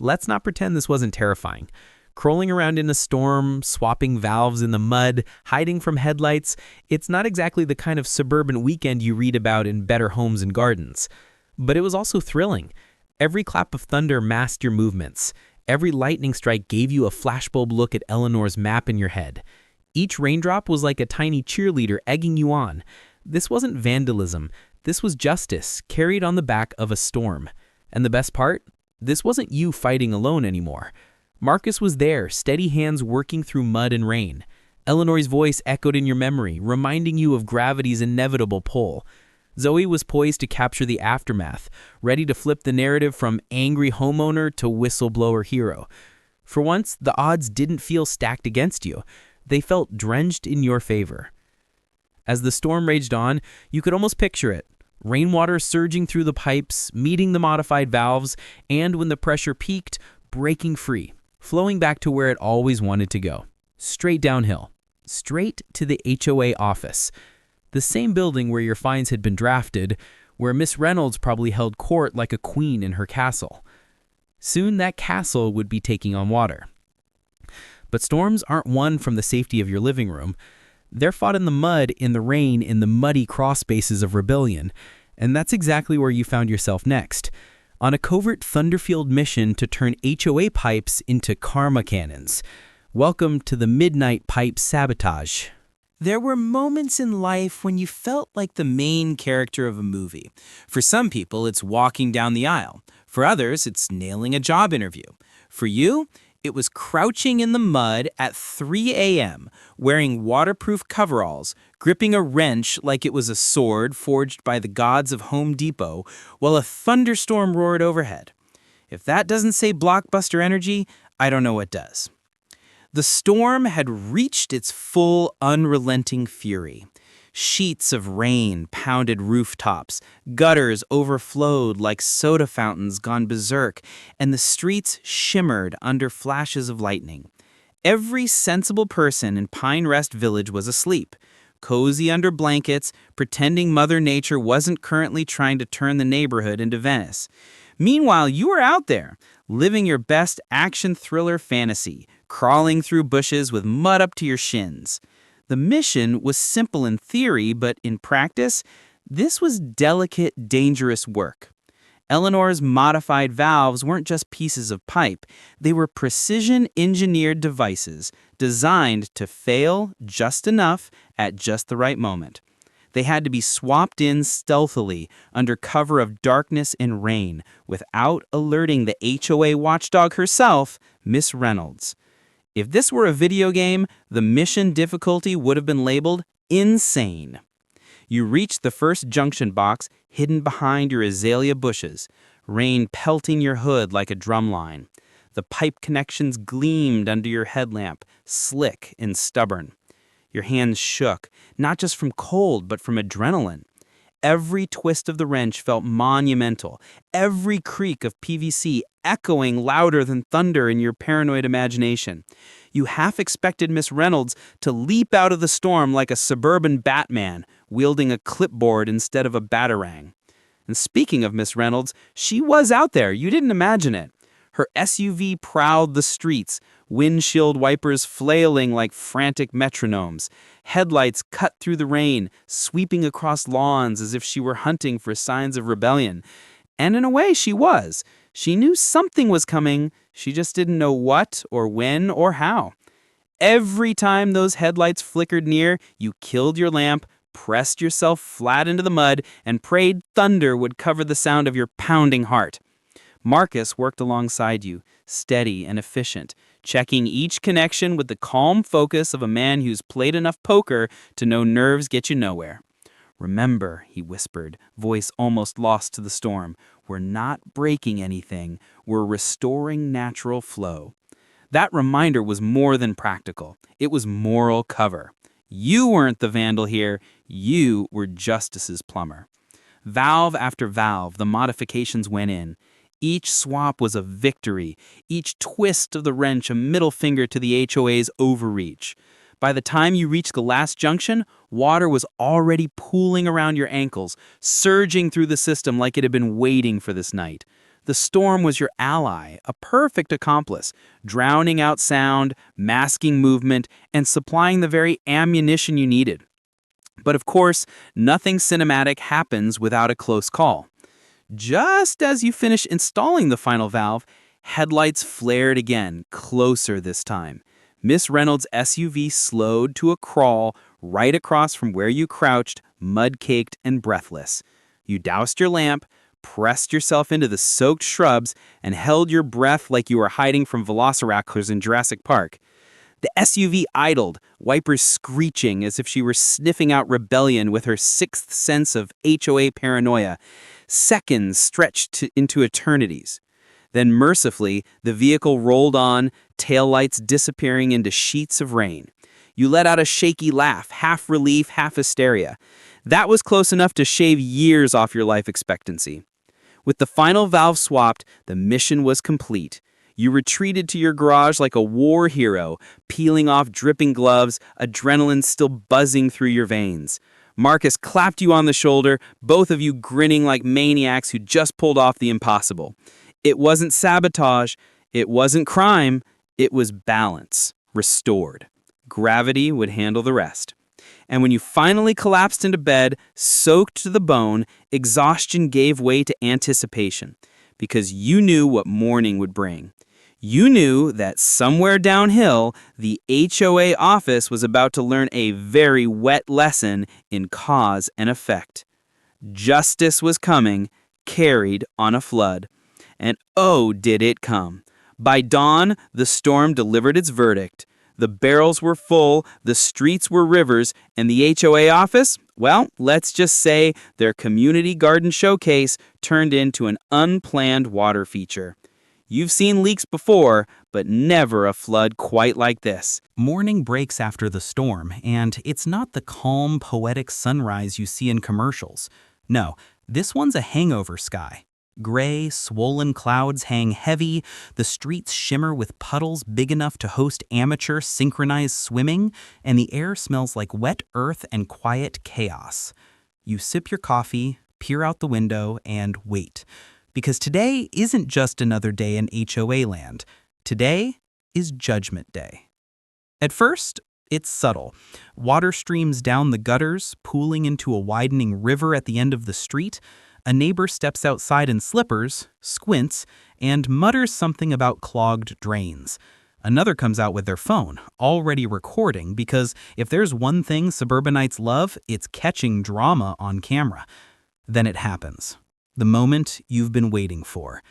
Let's not pretend this wasn't terrifying. Crawling around in a storm, swapping valves in the mud, hiding from headlights, it's not exactly the kind of suburban weekend you read about in Better Homes and Gardens. But it was also thrilling. Every clap of thunder masked your movements. Every lightning strike gave you a flashbulb look at Eleanor's map in your head. Each raindrop was like a tiny cheerleader egging you on. This wasn't vandalism. This was justice, carried on the back of a storm. And the best part? This wasn't you fighting alone anymore. Marcus was there, steady hands working through mud and rain. Eleanor's voice echoed in your memory, reminding you of gravity's inevitable pull. Zoe was poised to capture the aftermath, ready to flip the narrative from angry homeowner to whistleblower hero. For once, the odds didn't feel stacked against you. They felt drenched in your favor. As the storm raged on, you could almost picture it. Rainwater surging through the pipes, meeting the modified valves, and when the pressure peaked, breaking free, flowing back to where it always wanted to go. Straight downhill. Straight to the HOA office. The same building where your fines had been drafted, where Miss Reynolds probably held court like a queen in her castle. Soon that castle would be taking on water. But storms aren't won from the safety of your living room. They're fought in the mud, in the rain, in the muddy crawl spaces of rebellion. And that's exactly where you found yourself next. On a covert Thunderfield mission to turn HOA pipes into karma cannons. Welcome to the Midnight Pipe Sabotage. There were moments in life when you felt like the main character of a movie. For some people, it's walking down the aisle. For others, it's nailing a job interview. For you, it was crouching in the mud at 3 a.m., wearing waterproof coveralls, gripping a wrench like it was a sword forged by the gods of Home Depot, while a thunderstorm roared overhead. If that doesn't say blockbuster energy, I don't know what does. The storm had reached its full, unrelenting fury. Sheets of rain pounded rooftops, gutters overflowed like soda fountains gone berserk, and the streets shimmered under flashes of lightning. Every sensible person in Pine Rest Village was asleep, cozy under blankets, pretending Mother Nature wasn't currently trying to turn the neighborhood into Venice. Meanwhile, you were out there, living your best action thriller fantasy, crawling through bushes with mud up to your shins. The mission was simple in theory, but in practice, this was delicate, dangerous work. Eleanor's modified valves weren't just pieces of pipe. They were precision-engineered devices designed to fail just enough at just the right moment. They had to be swapped in stealthily under cover of darkness and rain without alerting the HOA watchdog herself, Miss Reynolds. If this were a video game, the mission difficulty would have been labeled insane. You reached the first junction box hidden behind your azalea bushes, rain pelting your hood like a drumline. The pipe connections gleamed under your headlamp, slick and stubborn. Your hands shook, not just from cold, but from adrenaline. Every twist of the wrench felt monumental, every creak of PVC echoing louder than thunder in your paranoid imagination. You half expected Miss Reynolds to leap out of the storm like a suburban Batman, wielding a clipboard instead of a batarang. And speaking of Miss Reynolds, she was out there, you didn't imagine it. Her SUV prowled the streets, windshield wipers flailing like frantic metronomes. Headlights cut through the rain, sweeping across lawns as if she were hunting for signs of rebellion. And in a way, she was. She knew something was coming, she just didn't know what or when or how. Every time those headlights flickered near, you killed your lamp, pressed yourself flat into the mud, and prayed thunder would cover the sound of your pounding heart. Marcus worked alongside you, steady and efficient, checking each connection with the calm focus of a man who's played enough poker to know nerves get you nowhere. "Remember," he whispered, voice almost lost to the storm, "we're not breaking anything, we're restoring natural flow." That reminder was more than practical. It was moral cover. You weren't the vandal here, you were justice's plumber. Valve after valve, the modifications went in. Each swap was a victory, each twist of the wrench a middle finger to the HOA's overreach. By the time you reached the last junction, water was already pooling around your ankles, surging through the system like it had been waiting for this night. The storm was your ally, a perfect accomplice, drowning out sound, masking movement, and supplying the very ammunition you needed. But of course, nothing cinematic happens without a close call. Just as you finish installing the final valve, headlights flared again, closer this time. Miss Reynolds' SUV slowed to a crawl right across from where you crouched, mud-caked and breathless. You doused your lamp, pressed yourself into the soaked shrubs, and held your breath like you were hiding from velociraptors in Jurassic Park. The SUV idled, wipers screeching as if she were sniffing out rebellion with her sixth sense of HOA paranoia. Seconds stretched into eternities. Then mercifully, the vehicle rolled on, taillights disappearing into sheets of rain. You let out a shaky laugh, half relief, half hysteria. That was close enough to shave years off your life expectancy. With the final valve swapped, the mission was complete. You retreated to your garage like a war hero, peeling off dripping gloves, adrenaline still buzzing through your veins. Marcus clapped you on the shoulder, both of you grinning like maniacs who just pulled off the impossible. It wasn't sabotage, it wasn't crime, it was balance, restored. Gravity would handle the rest. And when you finally collapsed into bed, soaked to the bone, exhaustion gave way to anticipation, because you knew what morning would bring. You knew that somewhere downhill, the HOA office was about to learn a very wet lesson in cause and effect. Justice was coming, carried on a flood. And oh, did it come. By dawn, the storm delivered its verdict. The barrels were full, the streets were rivers, and the HOA office, well, let's just say their community garden showcase turned into an unplanned water feature. You've seen leaks before, but never a flood quite like this. Morning breaks after the storm, and it's not the calm, poetic sunrise you see in commercials. No, this one's a hangover sky. Gray, swollen clouds hang heavy, the streets shimmer with puddles big enough to host amateur synchronized swimming, and the air smells like wet earth and quiet chaos. You sip your coffee, peer out the window, and wait. Because today isn't just another day in HOA land. Today is Judgment Day. At first, it's subtle. Water streams down the gutters, pooling into a widening river at the end of the street. A neighbor steps outside in slippers, squints, and mutters something about clogged drains. Another comes out with their phone, already recording, because if there's one thing suburbanites love, it's catching drama on camera. Then it happens. The moment you've been waiting for.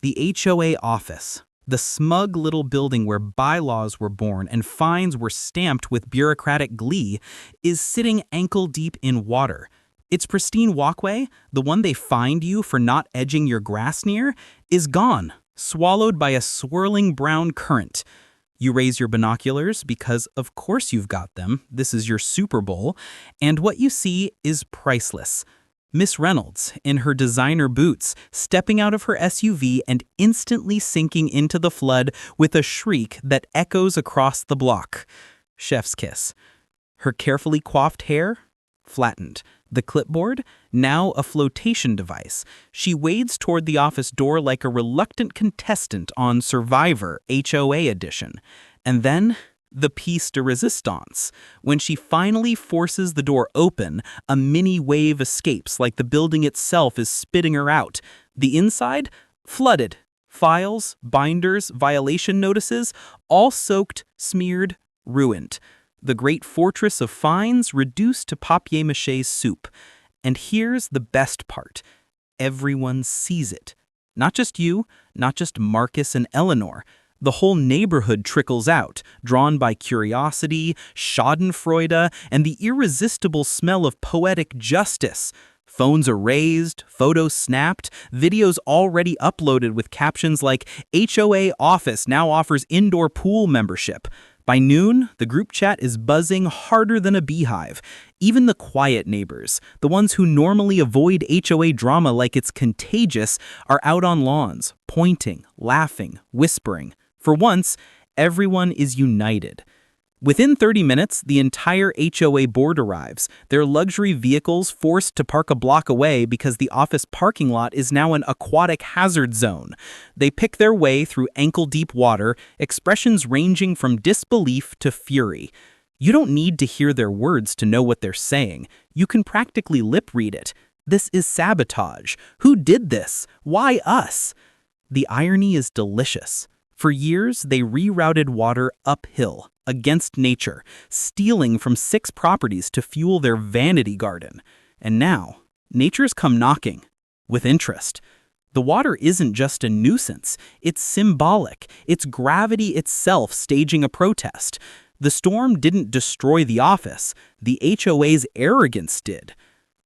The HOA office, the smug little building where bylaws were born and fines were stamped with bureaucratic glee, is sitting ankle-deep in water. Its pristine walkway, the one they fined you for not edging your grass near, is gone, swallowed by a swirling brown current. You raise your binoculars because, of course you've got them, this is your Super Bowl, and what you see is priceless. Miss Reynolds, in her designer boots, stepping out of her SUV and instantly sinking into the flood with a shriek that echoes across the block. Chef's kiss. Her carefully coiffed hair? Flattened. The clipboard? Now a flotation device. She wades toward the office door like a reluctant contestant on Survivor HOA edition. And then the piece de resistance. When she finally forces the door open, a mini wave escapes like the building itself is spitting her out. The inside? Flooded. Files, binders, violation notices, all soaked, smeared, ruined. The great fortress of fines reduced to papier-mâché soup. And here's the best part. Everyone sees it. Not just you, not just Marcus and Eleanor. The whole neighborhood trickles out, drawn by curiosity, schadenfreude, and the irresistible smell of poetic justice. Phones are raised, photos snapped, videos already uploaded with captions like HOA office now offers indoor pool membership. By noon, the group chat is buzzing harder than a beehive. Even the quiet neighbors, the ones who normally avoid HOA drama like it's contagious, are out on lawns, pointing, laughing, whispering. For once, everyone is united. Within 30 minutes, the entire HOA board arrives, their luxury vehicles forced to park a block away because the office parking lot is now an aquatic hazard zone. They pick their way through ankle-deep water, expressions ranging from disbelief to fury. You don't need to hear their words to know what they're saying. You can practically lip-read it. This is sabotage. Who did this? Why us? The irony is delicious. For years, they rerouted water uphill, against nature, stealing from 6 properties to fuel their vanity garden. And now, nature's come knocking, with interest. The water isn't just a nuisance, it's symbolic. It's gravity itself staging a protest. The storm didn't destroy the office, the HOA's arrogance did.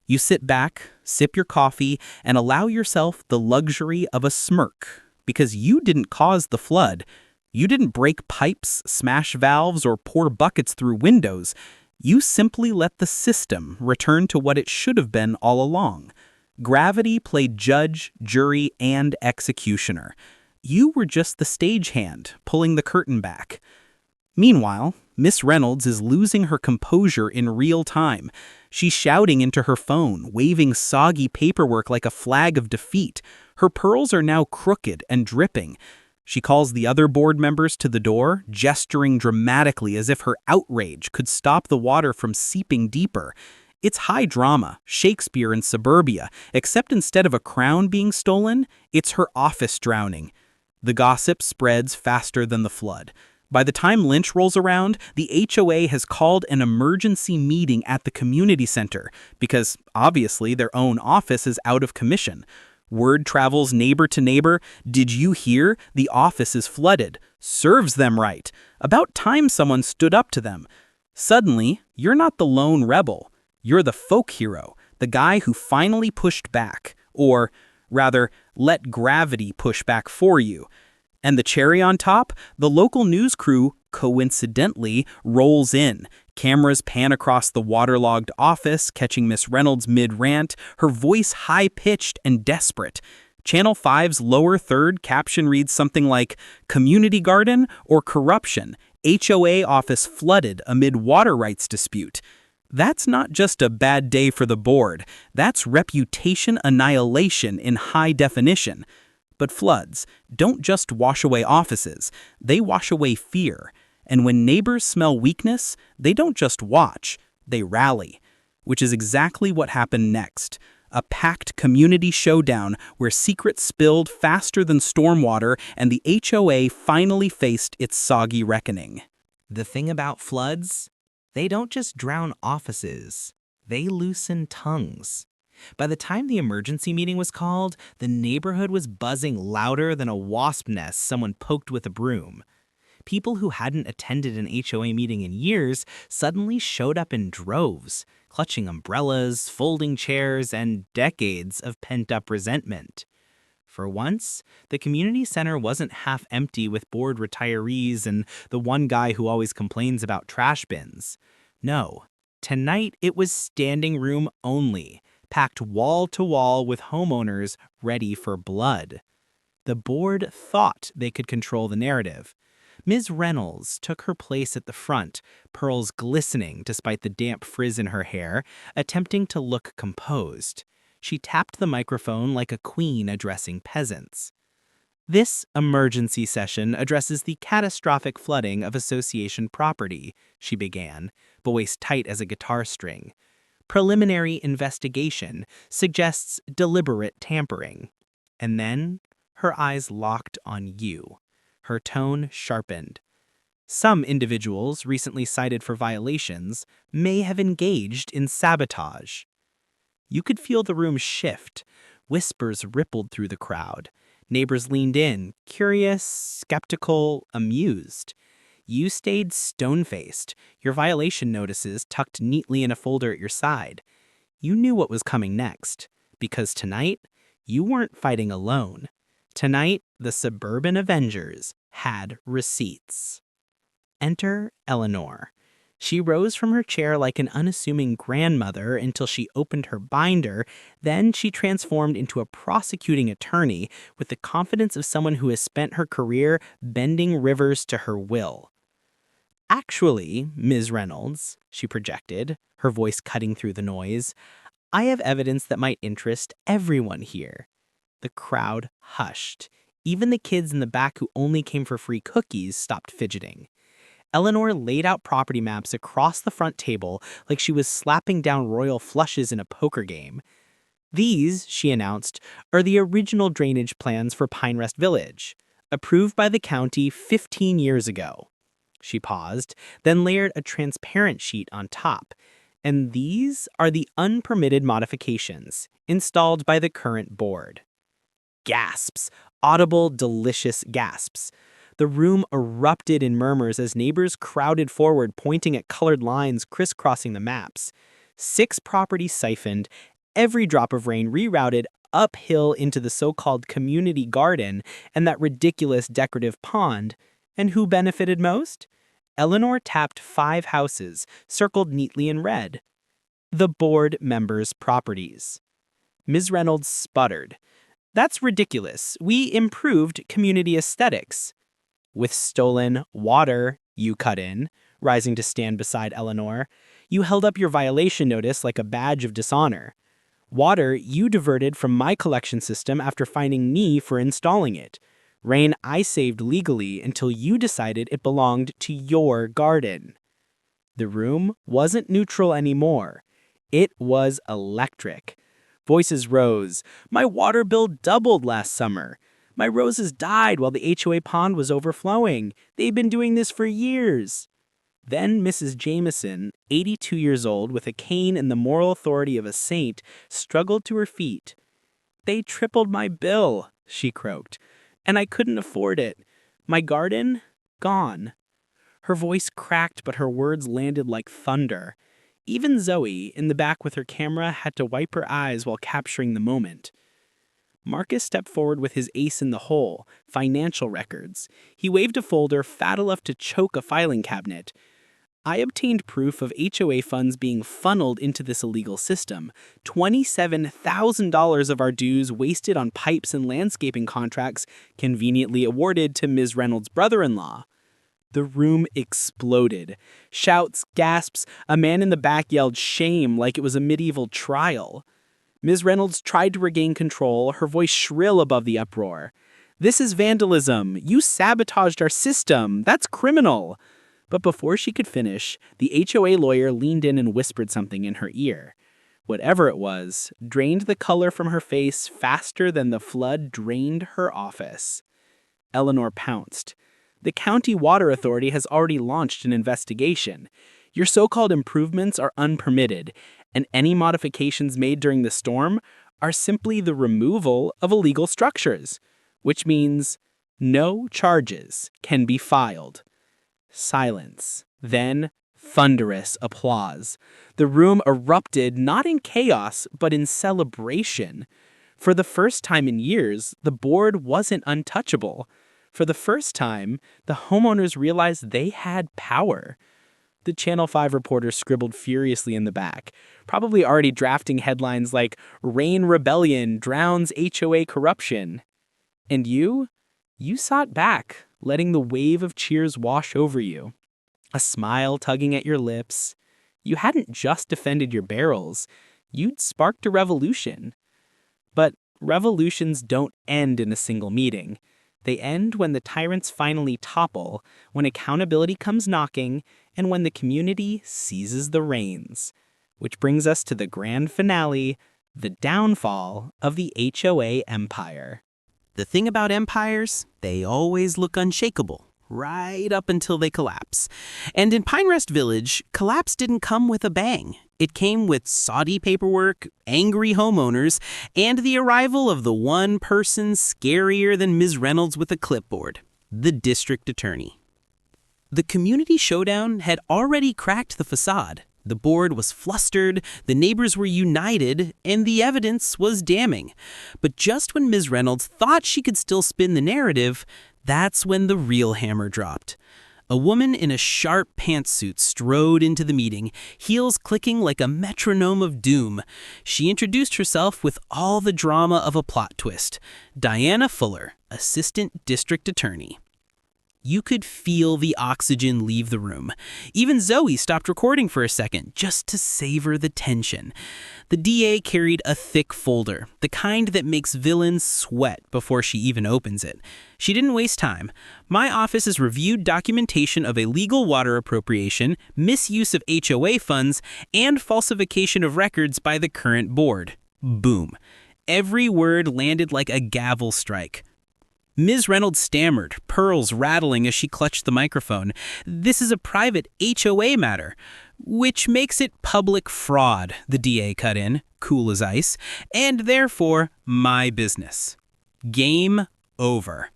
You sit back, sip your coffee, and allow yourself the luxury of a smirk. Because you didn't cause the flood. You didn't break pipes, smash valves, or pour buckets through windows. You simply let the system return to what it should have been all along. Gravity played judge, jury, and executioner. You were just the stagehand, pulling the curtain back. Meanwhile, Miss Reynolds is losing her composure in real time. She's shouting into her phone, waving soggy paperwork like a flag of defeat. Her pearls are now crooked and dripping. She calls the other board members to the door, gesturing dramatically as if her outrage could stop the water from seeping deeper. It's high drama, Shakespeare in suburbia, except instead of a crown being stolen, it's her office drowning. The gossip spreads faster than the flood. By the time Lynch rolls around, the HOA has called an emergency meeting at the community center because, obviously, their own office is out of commission. Word travels neighbor to neighbor. Did you hear? The office is flooded. Serves them right. About time someone stood up to them. Suddenly, you're not the lone rebel. You're the folk hero, the guy who finally pushed back. Or, rather, let gravity push back for you. And the cherry on top, the local news crew, coincidentally, rolls in. Cameras pan across the waterlogged office, catching Miss Reynolds mid-rant, her voice high-pitched and desperate. Channel 5's lower third caption reads something like, "Community garden or corruption? HOA office flooded amid water rights dispute." That's not just a bad day for the board. That's reputation annihilation in high definition. But floods don't just wash away offices, they wash away fear. And when neighbors smell weakness, they don't just watch, they rally. Which is exactly what happened next. A packed community showdown where secrets spilled faster than stormwater and the HOA finally faced its soggy reckoning. The thing about floods? They don't just drown offices, they loosen tongues. By the time the emergency meeting was called, the neighborhood was buzzing louder than a wasp nest someone poked with a broom. People who hadn't attended an HOA meeting in years suddenly showed up in droves, clutching umbrellas, folding chairs, and decades of pent-up resentment. For once, the community center wasn't half empty with bored retirees and the one guy who always complains about trash bins. No, tonight it was standing room only. packed wall to wall with homeowners ready for blood. The board thought they could control the narrative. Ms. Reynolds took her place at the front, pearls glistening despite the damp frizz in her hair, attempting to look composed. She tapped the microphone like a queen addressing peasants. This emergency session addresses the catastrophic flooding of association property, she began, voice tight as a guitar string. Preliminary investigation suggests deliberate tampering. And then her eyes locked on you. Her tone sharpened. Some individuals recently cited for violations may have engaged in sabotage. You could feel the room shift. Whispers rippled through the crowd. Neighbors leaned in, curious, skeptical, amused. You stayed stone-faced, your violation notices tucked neatly in a folder at your side. You knew what was coming next, because tonight, you weren't fighting alone. Tonight, the suburban Avengers had receipts. Enter Eleanor. She rose from her chair like an unassuming grandmother until she opened her binder. Then she transformed into a prosecuting attorney with the confidence of someone who has spent her career bending rivers to her will. Actually, Ms. Reynolds, she projected, her voice cutting through the noise, I have evidence that might interest everyone here. The crowd hushed. Even the kids in the back who only came for free cookies stopped fidgeting. Eleanor laid out property maps across the front table like she was slapping down royal flushes in a poker game. These, she announced, are the original drainage plans for Pine Rest Village, approved by the county 15 years ago. She paused, then layered a transparent sheet on top. And these are the unpermitted modifications installed by the current board. Gasps, audible, delicious gasps. The room erupted in murmurs as neighbors crowded forward, pointing at colored lines crisscrossing the maps. 6 properties siphoned, every drop of rain rerouted uphill into the so-called community garden and that ridiculous decorative pond. And who benefited most? Eleanor tapped 5 houses, circled neatly in red. The board members' properties. Ms. Reynolds sputtered. That's ridiculous. We improved community aesthetics. With stolen water, you cut in, rising to stand beside Eleanor. You held up your violation notice like a badge of dishonor. Water you diverted from my collection system after finding me for installing it. Rain I saved legally until you decided it belonged to your garden. The room wasn't neutral anymore. It was electric. Voices rose. My water bill doubled last summer. My roses died while the HOA pond was overflowing. They've been doing this for years. Then Mrs. Jameson, 82 years old, with a cane and the moral authority of a saint, struggled to her feet. They tripled my bill, she croaked, and I couldn't afford it. My garden? Gone. Her voice cracked, but her words landed like thunder. Even Zoe, in the back with her camera, had to wipe her eyes while capturing the moment. Marcus stepped forward with his ace in the hole, financial records. He waved a folder fat enough to choke a filing cabinet. I obtained proof of HOA funds being funneled into this illegal system. $27,000 of our dues wasted on pipes and landscaping contracts conveniently awarded to Ms. Reynolds' brother-in-law. The room exploded. Shouts, gasps, a man in the back yelled shame like it was a medieval trial. Ms. Reynolds tried to regain control, her voice shrill above the uproar. This is vandalism. You sabotaged our system. That's criminal. But before she could finish, the HOA lawyer leaned in and whispered something in her ear. Whatever it was, drained the color from her face faster than the flood drained her office. Eleanor pounced. The county water authority has already launched an investigation. Your so-called improvements are unpermitted, and any modifications made during the storm are simply the removal of illegal structures, which means no charges can be filed. Silence. Then thunderous applause. The room erupted not in chaos, but in celebration. For the first time in years, the board wasn't untouchable. For the first time, the homeowners realized they had power. the Channel 5 reporter scribbled furiously in the back, probably already drafting headlines like "Rain Rebellion Drowns HOA Corruption." And you sat back, letting the wave of cheers wash over you, a smile tugging at your lips. You hadn't just defended your barrels, you'd sparked a revolution. But revolutions don't end in a single meeting. They end when the tyrants finally topple, when accountability comes knocking, and when the community seizes the reins. Which brings us to the grand finale, the downfall of the HOA empire. The thing about empires, they always look unshakable, right up until they collapse. And in Pine Rest Village, collapse didn't come with a bang. It came with soddy paperwork, angry homeowners, and the arrival of the one person scarier than Ms. Reynolds with a clipboard, the district attorney. The community showdown had already cracked the facade. The board was flustered, the neighbors were united, and the evidence was damning. But just when Ms. Reynolds thought she could still spin the narrative, that's when the real hammer dropped. A woman in a sharp pantsuit strode into the meeting, heels clicking like a metronome of doom. She introduced herself with all the drama of a plot twist. Diana Fuller, Assistant District Attorney. You could feel the oxygen leave the room. Even Zoe stopped recording for a second, just to savor the tension. The DA carried a thick folder, the kind that makes villains sweat before she even opens it. She didn't waste time. My office has reviewed documentation of illegal water appropriation, misuse of HOA funds, and falsification of records by the current board. Boom. Every word landed like a gavel strike. Ms. Reynolds stammered, pearls rattling as she clutched the microphone. This is a private HOA matter, which makes it public fraud, the DA cut in, cool as ice, and therefore my business. Game over.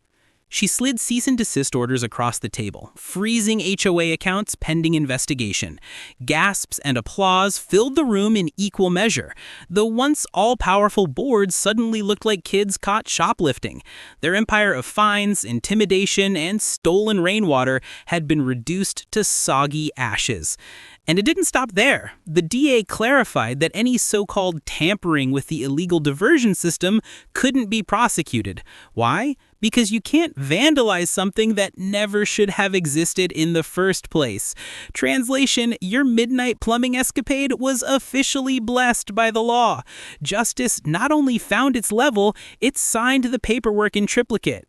She slid cease and desist orders across the table, freezing HOA accounts pending investigation. Gasps and applause filled the room in equal measure. The once all-powerful board suddenly looked like kids caught shoplifting. Their empire of fines, intimidation, and stolen rainwater had been reduced to soggy ashes. And it didn't stop there. The DA clarified that any so-called tampering with the illegal diversion system couldn't be prosecuted. Why? Because you can't vandalize something that never should have existed in the first place. Translation, your midnight plumbing escapade was officially blessed by the law. Justice not only found its level, it signed the paperwork in triplicate.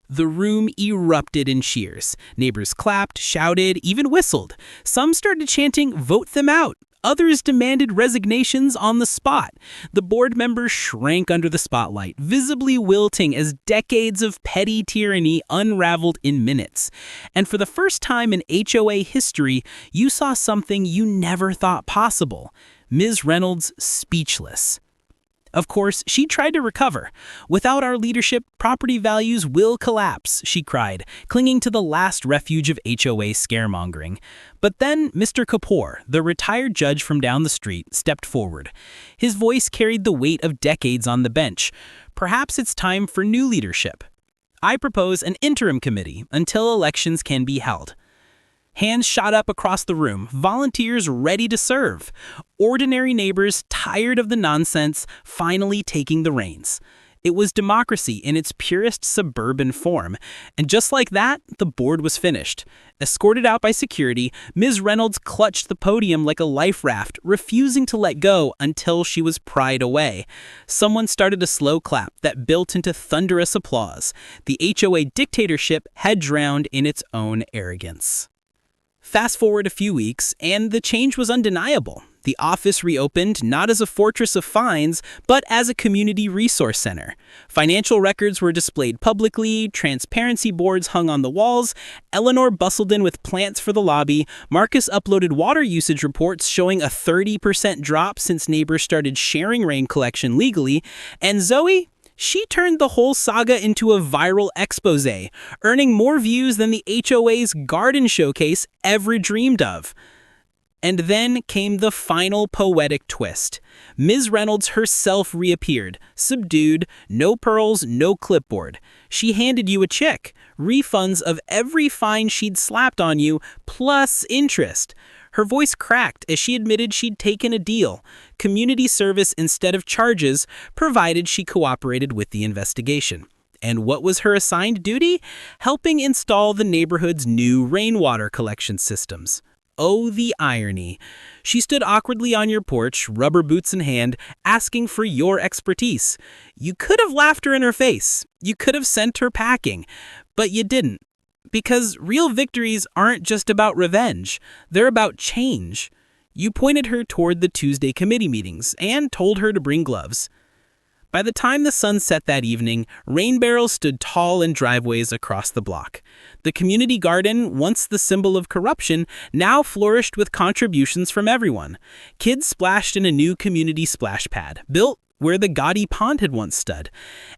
The room erupted in cheers. Neighbors clapped, shouted, even whistled. Some started chanting, "Vote them out." Others demanded resignations on the spot. The board members shrank under the spotlight, visibly wilting as decades of petty tyranny unraveled in minutes. And for the first time in HOA history, you saw something you never thought possible. Ms. Reynolds speechless. Of course, she tried to recover. "Without our leadership, property values will collapse," she cried, clinging to the last refuge of HOA scaremongering. But then Mr. Kapoor, the retired judge from down the street, stepped forward. His voice carried the weight of decades on the bench. "Perhaps it's time for new leadership. I propose an interim committee until elections can be held." Hands shot up across the room, volunteers ready to serve. Ordinary neighbors, tired of the nonsense, finally taking the reins. It was democracy in its purest suburban form. And just like that, the board was finished. Escorted out by security, Ms. Reynolds clutched the podium like a life raft, refusing to let go until she was pried away. Someone started a slow clap that built into thunderous applause. The HOA dictatorship had drowned in its own arrogance. Fast forward a few weeks, and the change was undeniable. The office reopened not as a fortress of fines, but as a community resource center. Financial records were displayed publicly, transparency boards hung on the walls, Eleanor bustled in with plants for the lobby, Marcus uploaded water usage reports showing a 30% drop since neighbors started sharing rain collection legally, and Zoe? She turned the whole saga into a viral expose, earning more views than the HOA's garden showcase ever dreamed of. And then came the final poetic twist. Ms. Reynolds herself reappeared, subdued, no pearls, no clipboard. She handed you a check, refunds of every fine she'd slapped on you, plus interest. Her voice cracked as she admitted she'd taken a deal, community service instead of charges, provided she cooperated with the investigation. And what was her assigned duty? Helping install the neighborhood's new rainwater collection systems. Oh, the irony. She stood awkwardly on your porch, rubber boots in hand, asking for your expertise. You could have laughed her in her face. You could have sent her packing. But you didn't. Because real victories aren't just about revenge. They're about change. You pointed her toward the Tuesday committee meetings and told her to bring gloves. By the time the sun set that evening, rain barrels stood tall in driveways across the block. The community garden, once the symbol of corruption, now flourished with contributions from everyone. Kids splashed in a new community splash pad, built where the gaudy pond had once stood.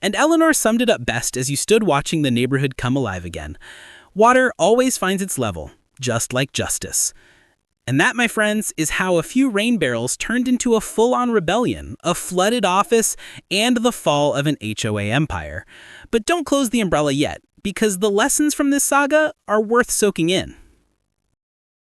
And Eleanor summed it up best as you stood watching the neighborhood come alive again. Water always finds its level, just like justice. And that, my friends, is how a few rain barrels turned into a full-on rebellion, a flooded office, and the fall of an HOA empire. But don't close the umbrella yet, because the lessons from this saga are worth soaking in.